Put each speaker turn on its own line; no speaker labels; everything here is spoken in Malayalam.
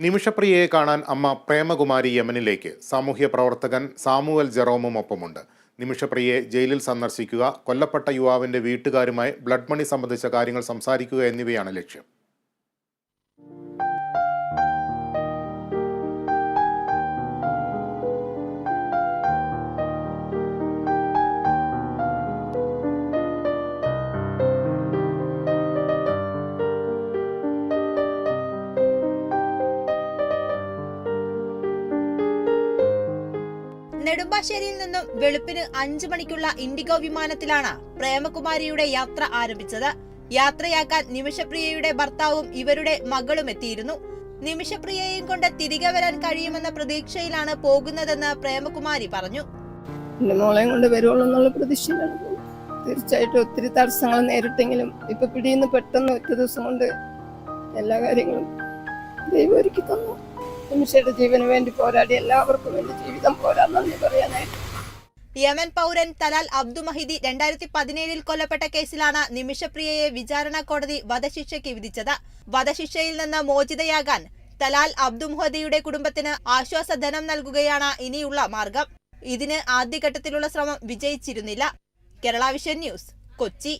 നിമിഷപ്രിയയെ കാണാൻ അമ്മ പ്രേമകുമാരി യമനിലേക്ക് സാമൂഹ്യ പ്രവർത്തകൻ സാമുവൽ ജെറോമും ഒപ്പമുണ്ട്. നിമിഷപ്രിയയെ ജയിലിൽ സന്ദർശിക്കുക, കൊല്ലപ്പെട്ട യുവാവിന്റെ വീട്ടുകാരുമായി ബ്ലഡ് മണി സംബന്ധിച്ച കാര്യങ്ങൾ സംസാരിക്കുക എന്നിവയാണ് ലക്ഷ്യം.
നെടുമ്പാശ്ശേരിയിൽ നിന്നും വെളുപ്പിന് 5 മണിക്കുള്ള ഇൻഡിഗോ വിമാനത്തിലാണ് പ്രേമകുമാരിയുടെ യാത്ര ആരംഭിച്ചത്. യാത്രയാക്കാൻ നിമിഷപ്രിയയുടെ ഭർത്താവും ഇവരുടെ മകളും എത്തിയിരുന്നു. നിമിഷപ്രിയയെയും കൊണ്ട് തിരികെ വരാൻ കഴിയുമെന്ന പ്രതീക്ഷയിലാണ് പോകുന്നതെന്ന് പ്രേമകുമാരി പറഞ്ഞു.
മോളെയും കൊണ്ട് വരുവുള്ളൂ എന്നുള്ള പ്രതീക്ഷയിലാണ്. തീർച്ചയായിട്ടും ഒത്തിരി തടസ്സങ്ങൾ നേരിട്ടെങ്കിലും ഇപ്പൊ പിടിയിന്ന് പെട്ടെന്ന് ഒറ്റ ദിവസം കൊണ്ട് എല്ലാ കാര്യങ്ങളും ദൈവം ഒരുക്കി തന്നു. നിമിഷയുടെ ജീവന് വേണ്ടി പോരാടി എല്ലാവർക്കും വേണ്ടി ജീവിതം പോരാന്ന് പറയാനായിട്ട്.
യമൻ പൗരൻ തലാൽ അബ്ദുമഹിദി 2017 കൊല്ലപ്പെട്ട കേസിലാണ് നിമിഷപ്രിയയെ വിചാരണ കോടതി വധശിക്ഷയ്ക്ക് വിധിച്ചത്. വധശിക്ഷയിൽ നിന്ന് മോചിതയാകാൻ തലാൽ അബ്ദുമഹദിയുടെ കുടുംബത്തിന് ആശ്വാസധനം നൽകുകയാണ് ഇനിയുള്ള മാർഗം. ഇതിന് ആദ്യഘട്ടത്തിലുള്ള ശ്രമം വിജയിച്ചിരുന്നില്ല. Kerala vision news, Kochi.